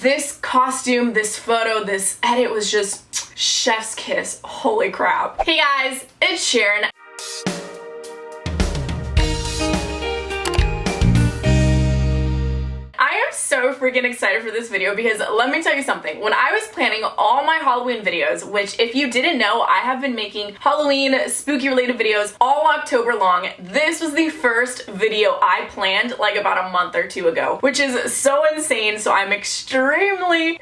this costume, this photo, this edit was just chef's kiss. Holy crap. Hey guys, it's Sharon. So freaking excited for this video because let me tell you something. When I was planning all my Halloween videos, which if you didn't know, I have been making Halloween spooky related videos all October long, this was the first video I planned like about a month or two ago, which is so insane. So I'm extremely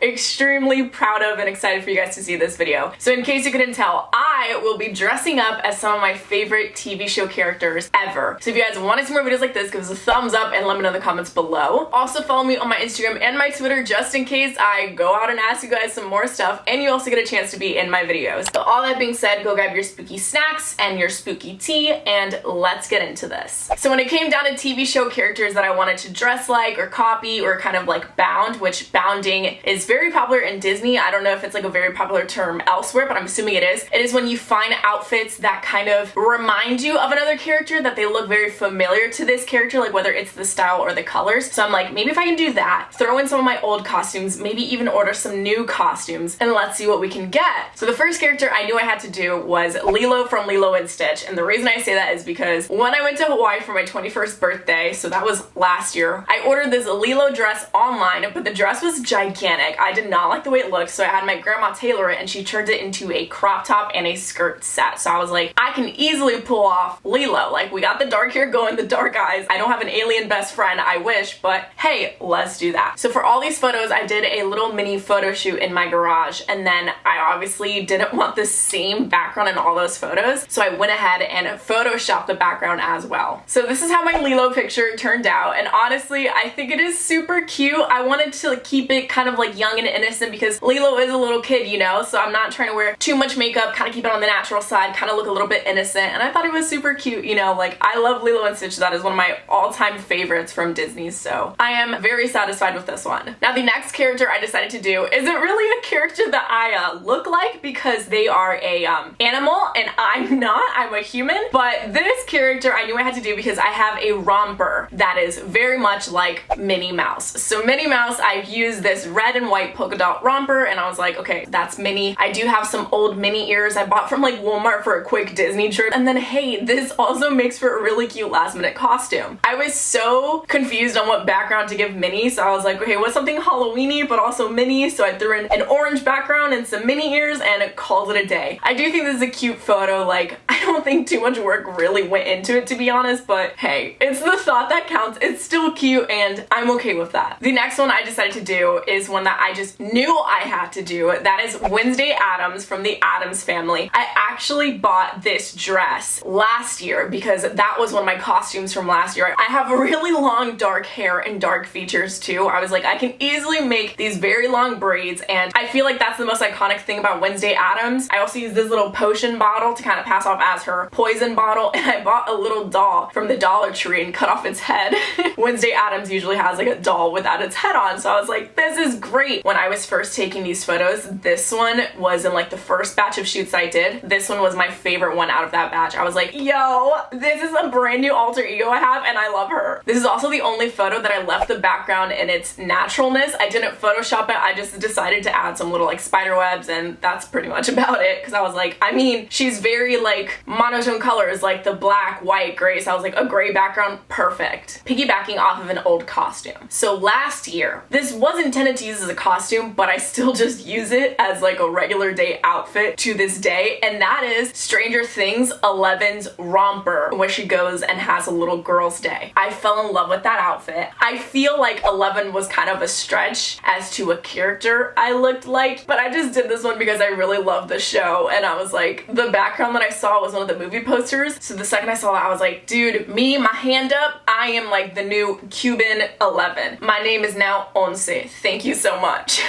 proud of and excited for you guys to see this video. So in case you couldn't tell, I will be dressing up as some of my favorite TV show characters ever. So if you guys want to see more videos like this, give us a thumbs up and let me know in the comments below. Also follow me on my Instagram and my Twitter just in case I go out and ask you guys some more stuff, and you also get a chance to be in my videos. So all that being said, go grab your spooky snacks and your spooky tea and let's get into this. So when it came down to TV show characters that I wanted to dress like or copy or kind of like bound, which bounding is very popular in Disney. I don't know if it's like a very popular term elsewhere, but I'm assuming it is. It is when you find outfits that kind of remind you of another character, that they look very familiar to this character, like whether it's the style or the colors. So I'm like, maybe if I can do that, throw in some of my old costumes, maybe even order some new costumes, and let's see what we can get. So the first character I knew I had to do was Lilo from Lilo and Stitch, and the reason I say that is because when I went to Hawaii for my 21st birthday, so that was last year, I ordered this Lilo dress online, but the dress was gigantic. I did not like the way it looked, so I had my grandma tailor it, and she turned it into a crop top and a skirt set. So I was like, I can easily pull off Lilo. Like, we got the dark hair going, the dark eyes. I don't have an alien best friend, I wish, but hey, let's do that. So for all these photos, I did a little mini photo shoot in my garage, and then I obviously didn't want the same background in all those photos, so I went ahead and photoshopped the background as well. So this is how my Lilo picture turned out, and honestly, I think it is super cute. I wanted to keep it kind of like young and innocent because Lilo is a little kid, you know, so I'm not trying to wear too much makeup, kind of keep it on the natural side, kind of look a little bit innocent, and I thought it was super cute, you know, like I love Lilo and Stitch. That is one of my all-time favorites from Disney, so I am very satisfied with this one. Now the next character I decided to do isn't really a character that I look like because they are a animal and I'm not, I'm a human, but this character I knew I had to do because I have a romper that is very much like Minnie Mouse. So Minnie Mouse, I've used this red and white polka dot romper and I was like, okay, that's Minnie. I do have some old Minnie ears I bought from like Walmart for a quick Disney trip, and then hey, this also makes for a really cute last minute costume. I was so confused on what background to give Minnie, so I was like, okay, what's something Halloween-y but also Minnie? So I threw in an orange background and some Minnie ears and it called it a day. I do think this is a cute photo. Like, I don't think too much work really went into it, to be honest, but hey, it's the thought that counts. It's still cute and I'm okay with that. The next one I decided to do is one that I just knew I had to do. That is Wednesday Addams from the Addams Family. I actually bought this dress last year because that was one of my costumes from last year. I have really long dark hair and dark features too. I was like, I can easily make these very long braids, and I feel like that's the most iconic thing about Wednesday Addams. I also used this little potion bottle to kind of pass off as her poison bottle, and I bought a little doll from the Dollar Tree and cut off its head. Wednesday Addams usually has like a doll without its head on, so I was like, this is great. When I was first taking these photos, this one was in like the first batch of shoots I did. This one was my favorite one out of that batch. I was like, yo, this is a brand new alter ego I have and I love her. This is also the only photo that I left the background in its naturalness. I didn't Photoshop it. I just decided to add some little like spider webs, and that's pretty much about it, because I was like, I mean, she's very like monotone colors, like the black, white, gray, so I was like, a gray background, perfect. Piggybacking off of an old costume. So last year, this was intended to use as a costume, but I still just use it as like a regular day outfit to this day, and that is Stranger Things 11's romper, where she goes and has a little girl's day. I fell in love with that outfit. I feel like 11 was kind of a stretch as to a character I looked like, but I just did this one because I really love the show, and I was like, the background that I saw was one of the movie posters, so the second I saw that I was like, dude, me, my hand up, I am like the new Cuban 11. My name is now Once. Thank you so much.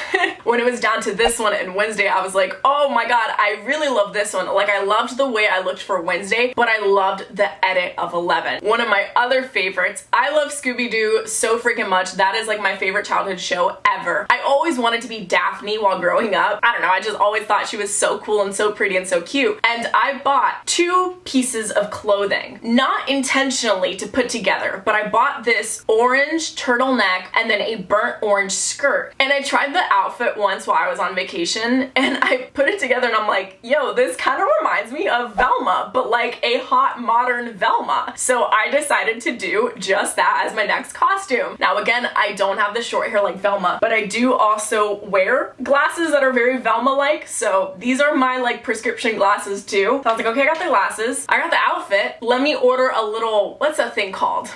When it was down to this one and Wednesday, I was like, oh my god, I really love this one. Like, I loved the way I looked for Wednesday, but I loved the edit of 11. One of my other favorites, I love Scooby-Doo so freaking much. That is like my favorite childhood show ever. I always always wanted to be Daphne while growing up. I don't know, I just always thought she was so cool and so pretty and so cute. And I bought 2 pieces of clothing, not intentionally to put together, but I bought this orange turtleneck and then a burnt orange skirt. And I tried the outfit once while I was on vacation and I put it together and I'm like, yo, this kind of reminds me of Velma, but like a hot modern Velma. So I decided to do just that as my next costume. Now again, I don't have the short hair like Velma, but I do also wear glasses that are very Velma-like, so these are my like prescription glasses too. So I was like, okay, I got the glasses, I got the outfit, let me order a little, what's that thing called?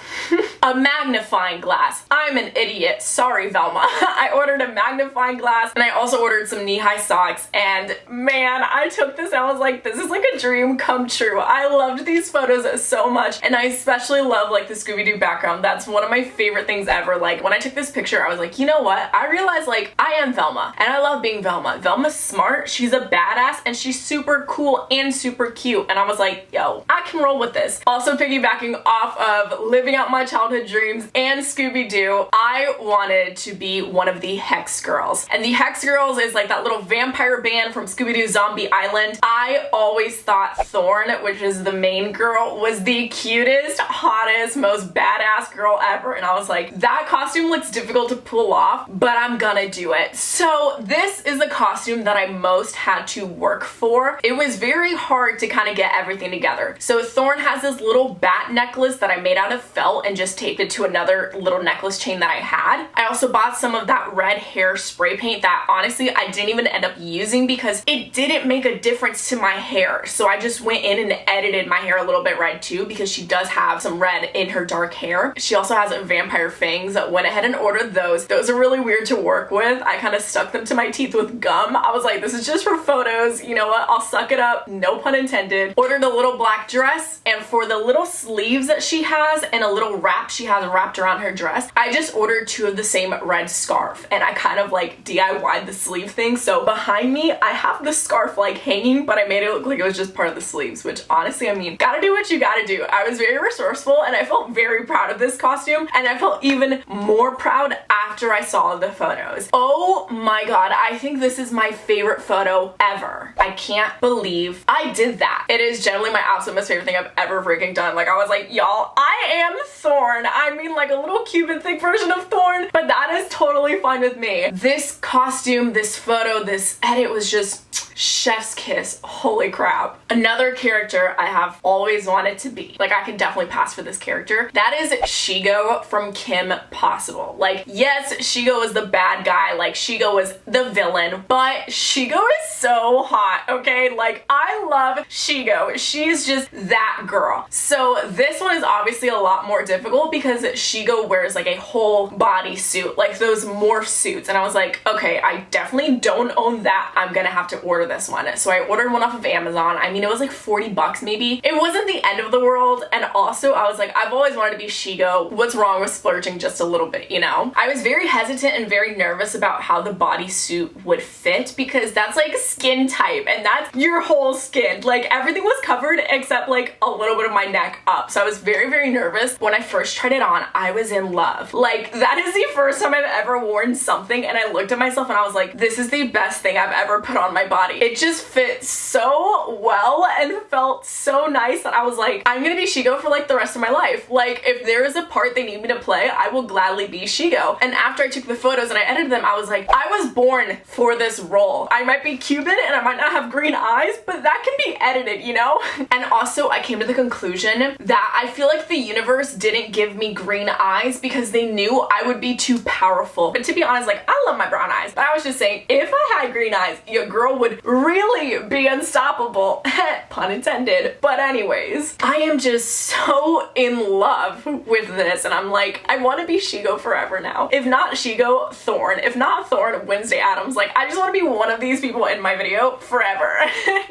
A magnifying glass. I'm an idiot, sorry Velma. I ordered a magnifying glass and I also ordered some knee-high socks, and man, I took this and I was like, this is like a dream come true. I loved these photos so much, and I especially love like the Scooby-Doo background. That's one of my favorite things ever. Like when I took this picture, I was like, you know what? I realized like I am Velma and I love being Velma. Velma's smart, she's a badass, and she's super cool and super cute. And I was like, yo, I can roll with this. Also piggybacking off of living out my childhood dreams and Scooby-Doo, I wanted to be one of the Hex Girls. And the Hex Girls is like that little vampire band from Scooby-Doo Zombie Island. I always thought Thorn, which is the main girl, was the cutest, hottest, most badass girl ever. And I was like, that costume looks difficult to pull off, but I'm gonna do it. So this is the costume that I most had to work for. It was very hard to kind of get everything together. So Thorn has this little bat necklace that I made out of felt and just taped it to another little necklace chain that I had. I also bought some of that red hair spray paint that honestly I didn't even end up using because it didn't make a difference to my hair. So I just went in and edited my hair a little bit red too, because she does have some red in her dark hair. She also has vampire fangs. Went ahead and ordered those. Those are really weird to work with. I kind of stuck them to my teeth with gum. I was like, this is just for photos. You know what? I'll suck it up. No pun intended. Ordered a little black dress, and for the little sleeves that she has and a little wrap she has wrapped around her dress, I just ordered 2 of the same red scarf, and I kind of like DIY'd the sleeve thing. So behind me, I have the scarf like hanging, but I made it look like it was just part of the sleeves, which honestly, I mean, gotta do what you gotta do. I was very resourceful and I felt very proud of this costume, and I felt even more proud after I saw the photos. Oh my god, I think this is my favorite photo ever. I can't believe I did that. It is generally my absolute most favorite thing I've ever freaking done. Like I was like, y'all, I am Thorn. I mean like a little Cuban thick version of Thorn, but that is totally fine with me. This costume, this photo, this edit was just chef's kiss. Holy crap. Another character I have always wanted to be. Like I can definitely pass for this character. That is SHEGO from Kim Possible. Like yes, SHEGO is the bad guy. Like SHEGO was the villain, but SHEGO is so hot, okay? Like I love SHEGO. She's just that girl. So this one is obviously a lot more difficult because SHEGO wears like a whole body suit, like those morph suits. And I was like, okay, I definitely don't own that. I'm gonna have to order this one. So I ordered one off of Amazon. I mean, it was like 40 bucks maybe. It wasn't the end of the world. And also I was like, I've always wanted to be SHEGO. What's wrong with splurging just a little bit, you know? I was very hesitant and very nervous about how the bodysuit would fit because that's like skin type and that's your whole skin. Like everything was covered except like a little bit of my neck up. So I was very, very nervous. When I first tried it on, I was in love. Like that is the first time I've ever worn something and I looked at myself and I was like, this is the best thing I've ever put on my body. It just fit so well and felt so nice that I was like, I'm gonna be SHEGO for like the rest of my life. Like if there is a part they need me to play, I will gladly be SHEGO. And after I took the photos and I edited them, I was like, I was born for this role. I might be Cuban and I might not have green eyes, but that can be edited, you know? And also I came to the conclusion that I feel like the universe didn't give me green eyes because they knew I would be too powerful. But to be honest, like I love my brown eyes, but I was just saying, if I had green eyes, your girl would really be unstoppable. Pun intended. But anyways, I am just so in love with this and I'm like, I want to be SHEGO forever now. If not SHEGO, Thorn. If not Thorn, Wednesday Addams. Like I just want to be one of these people in my video forever.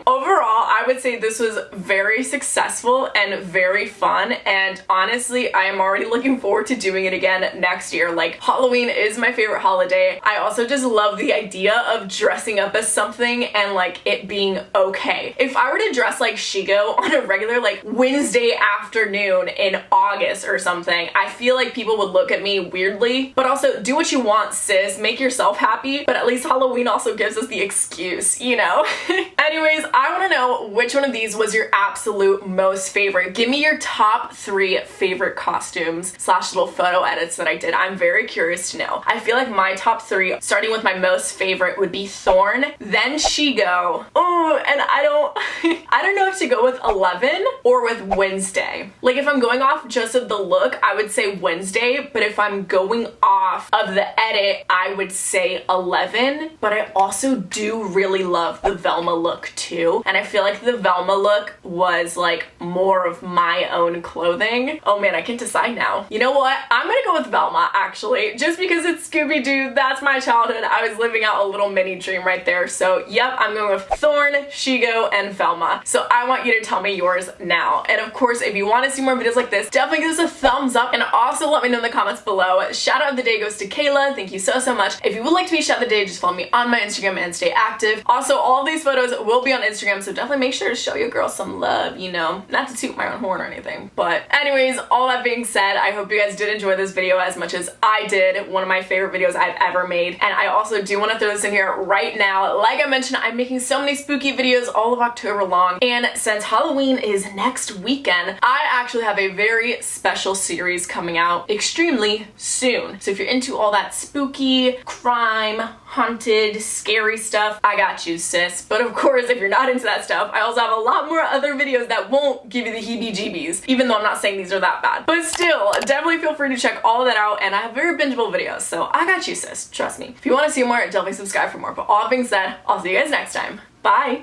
Overall, I would say this was very successful and very fun, and honestly, I am already looking forward to doing it again next year. Like Halloween is my favorite holiday. I also just love the idea of dressing up as something and like it being okay. If I were to dress like SHEGO on a regular like Wednesday afternoon in August or something, I feel like people would look at me weirdly. But also, do what you want, sis. Make yourself happy. But at least Halloween also gives us the excuse, you know? Anyways, I want to know which one of these was your absolute most favorite. Give me your top 3 favorite costumes / little photo edits that I did. I'm very curious to know. I feel like my top 3, starting with my most favorite, would be THORN, then SHEGO. Oh, and I don't know if to go with 11 or with Wednesday. Like if I'm going off just of the look, I would say Wednesday, but if I'm going off of the edit, I would say 11. But I also do really love the VELMA look too, and I feel like the VELMA look was like more of my own clothing. Oh man, I can't decide now. You know what? I'm gonna go with VELMA actually, just because it's Scooby-Doo. That's my childhood. I was living out a little mini dream right there. So yep, I'm going with THORN, SHEGO, and VELMA. So I want you to tell me yours now. And of course, if you want to see more videos like this, definitely give us a thumbs up, and also let me know in the comments below. Shout out of the day goes to Kayla. Thank you so much. If you would like to be shout out of the day, just follow me on my Instagram and stay active. Also, all of these photos will be on Instagram, so definitely make sure to show your girl some love, you know, not to toot my own horn or anything. But anyways, all that being said, I hope you guys did enjoy this video as much as I did. One of my favorite videos I've ever made. And I also do want to throw this in here right now. Like I mentioned, I'm making so many spooky videos all of October long, and since Halloween is next weekend, I actually have a very special series coming out extremely soon. So if you're into all that spooky, crime, haunted, scary stuff, I got you, sis. But of course, if you're not into that stuff, I also have a lot more other videos that won't give you the heebie-jeebies, even though I'm not saying these are that bad. But still, definitely feel free to check all of that out, and I have very bingeable videos, so I got you, sis. Trust me. If you want to see more, definitely subscribe for more. But all that being said, I'll see you guys next time. Bye!